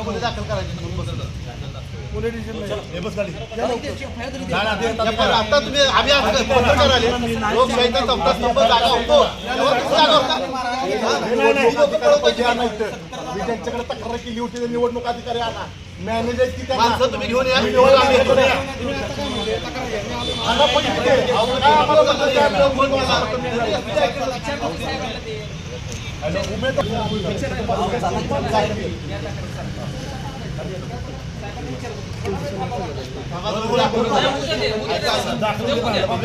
गुन्हे दाखल करायचे आता तुम्ही आम्ही पत्रकार आले लोकशाहीचा चौथा स्तंभ जागा होतो त्यांच्याकडे तक्रार केली होती निवडणूक अधिकारी आणा मॅनेजर माणसं तुम्ही घेऊन या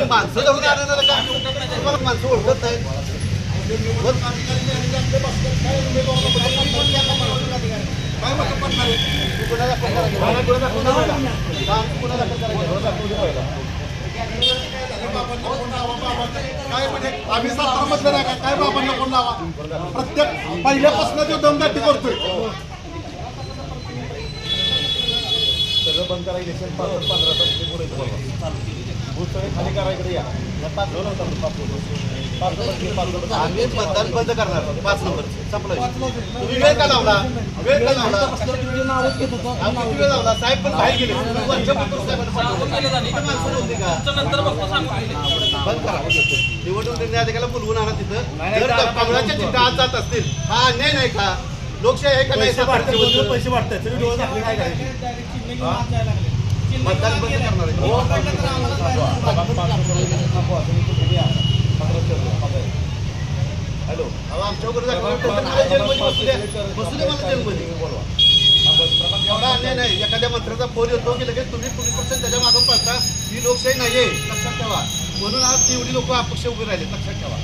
माणसं धरून आलेलं का तुम्हाला माणसं ओळखत नाही आम्ही सातारामधलं नाही काय बाबांना कोण लावा प्रत्येक पहिल्यापासून जो दमदाटी करतोय सगळं बंद करा इलेक्शन 15 खाली करायकडे या आम्ही मतदान बंद करणार 5 नंबर संपलं तुम्ही वेळ का लावला वेळ लावला साहेब पण बाहेर गेले बंद करा निवडणूक निर्णय अधिकाऱ्याला बोलवून आणा तिथं जर कमळाच्या चिठ्ठ्या आज जात असतील हा अन्याय नाही का लोकशाही आहे का नाही पैसे वाटतात मतदान बंद करणार हॅलो आमच्यावर एवढा अन्याय नाही एखाद्या मंत्र्याचा फोन येतो की लगेच तुम्ही पोलीस पक्ष त्याच्या मागून पडता ही लोकशाही नाहीये लक्षात ठेवा म्हणून आज एवढी लोक अपक्ष उभे राहिले लक्षात ठेवा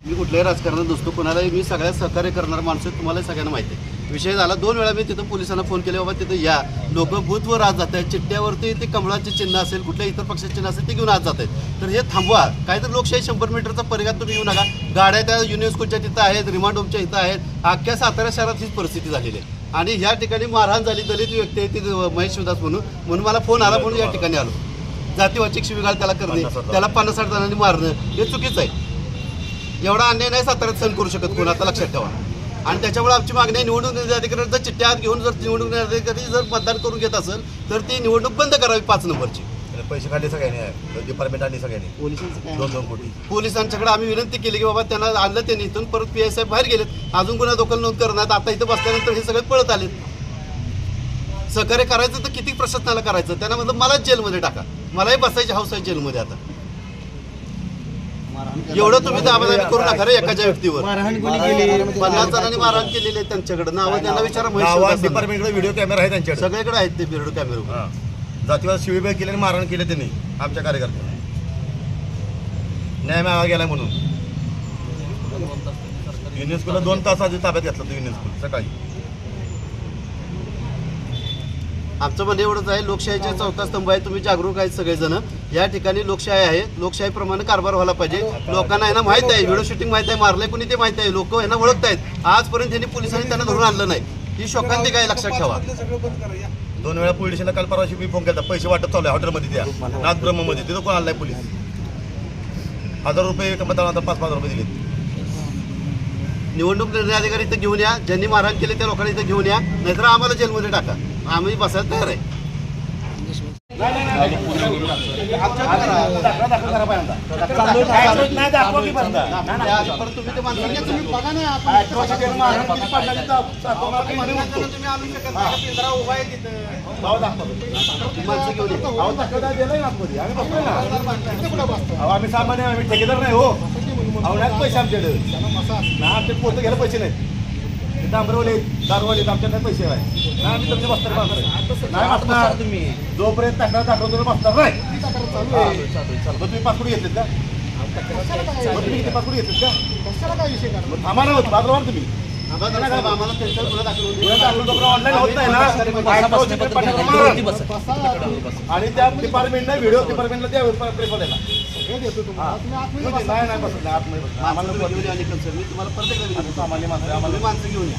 मी कुठल्याही राजकारणात नसतो कोणालाही मी सगळ्यात सहकार्य करणार माणसं तुम्हाला सगळ्यांना माहिती आहे विषय झाला 2 वेळा मी तिथं पोलिसांना फोन केले बाबा तिथं या लोक बूथवर आज जात आहेत चिठ्ठ्यावरती ते कमळाचे चिन्ह असेल कुठल्या इतर पक्षाचे चिन्ह असेल ते घेऊन आज जात आहेत तर हे थांबवा काय तर लोकशाही 100 मीटरचा परिघात तुम्ही येऊ नका गाड्या त्या युनेस्कोच्या तिथं आहेत रिमांड होमच्या इथं आहेत अख्ख्या सातारा शहरात हीच परिस्थिती झालेली आहे आणि ह्या ठिकाणी मारहाण झाली दलित व्यक्ती आहे ती महेश शिवदास म्हणून मला फोन आला म्हणून या ठिकाणी आलो जातीवाचक शिवीगाळ त्याला करणे त्याला 50-60 जणांनी मारणं हे चुकीचं आहे एवढा अन्याय नाही साताऱ्यात सहन करू शकत कोण आता लक्षात ठेवा आणि त्याच्यामुळे आमची मागणी आहे निवडणूक निर्णय अधिकाऱ्यांचा चिठ्ठ्या हात घेऊन जर निवडणूक निर्णय अधिकारी जर मतदान करून घेत असेल तर ती निवडणूक बंद करावी 5 नंबरची पैसे खाल्ले सगळ्यांनी डिपार्टमेंट आणि सगळ्यांनी 2-2 कोटी पोलिसांच्याकडे आम्ही विनंती केली की बाबा त्यांना आणलं त्यांनी इथून परत PI साहेब बाहेर गेलेत अजून गुन्हा दाखल नोंद करण्यात आता इथं बसल्यानंतर हे सगळे पळत आलेत सहकार्य करायचं तर किती प्रशासनाला करायचं त्यांना म्हणलं मलाच जेलमध्ये टाका मलाही बसायची हौस आहे जेलमध्ये आता एवढं तुम्ही दाबादाबी करू नका रे एखाद्या व्यक्तीवर 50 जणांनी मारहाण केलेली आहे त्यांच्याकडे नावं त्यांना विचारा डिपार्टमेंटकडे व्हिडिओ कॅमेरा आहे त्यांच्याकडे सगळ्याकडे आहेत ते व्हिडिओ कॅमेरा जातीवाद शिवीगाळ केले आणि मारहाण केले त्यांनी आमच्या कार्यकर्त्यांना न्याय मागा गेला म्हणून युनेस्कोला 2 तास आधी ताब्यात घेतला तो युनेस्को सकाळी आमचं म्हणणं एवढंच आहे लोकशाहीचा चौथा स्तंभ आहे तुम्ही जागरूक आहेत सगळेजण या ठिकाणी लोकशाही आहे लोकशाहीप्रमाणे कारभार व्हायला पाहिजे लोकांना यांना माहित आहे व्हिडिओ शूटिंग माहित आहे मारलंय कोणी ते माहित आहे लोक यांना ओळखत आहेत आजपर्यंत त्यांनी पोलिसांनी त्यांना धरून आणलं नाही ही शोकांतिक आहे लक्षात ठेवा 2 वेळा पोलीस स्टेशनला काल परवाशी मी फोन केला पैसे वाटत चालू आहे हॉटेलमध्ये त्या नाथब्रह्ममध्ये तिथं कोण आणलाय पोलीस 1000 रुपये एका मतदानाला 5,000 रुपये दिले निवडणूक निर्णय अधिकारी इथं घेऊन या ज्यांनी मारहाण केले त्या लोकांना इथं घेऊन या नाहीतर आम्हाला जेलमध्ये टाका आम्ही बसायला तयार आहे आम्ही सामान्य आम्ही ठेकेदार नाही हो आवड्यात पैसे आमच्याकडे आमचे पोतं घ्यायला पैसे नाहीत डांबरवाले दारूवाले आमच्याकडे पैसे आहे नाही आम्ही तुमचे बसणार नाही बसणार तुम्ही जोपर्यंत तक्रार दाखवतो बसणार नाही तुम्ही पासपोर्ट घेतलेत का तुम्ही किती पासपोर्ट घेतलेत का थांबा ना बाजूला तुम्ही ऑनलाईन होत नाही ना आणि त्या डिपार्टमेंटने व्हिडिओ डिपार्टमेंटला त्या प्रेफर द्यायला सामान्य माणसं घेऊन या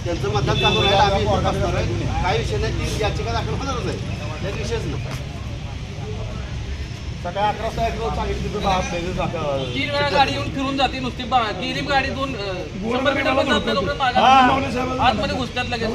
त्यांचं मतदान चालू राहील आम्ही काही विषय नाही ती याचिका दाखल होणारच आहे त्यात विषयच नाही. सकाळी 11 वाजता ऐकलं सांगितलं तिथं 3 वेळा गाडी येऊन फिरून जाते नुसती गेली गाडी 100 मीटर जात नाही मागे आतमध्ये घुसतात लगेच.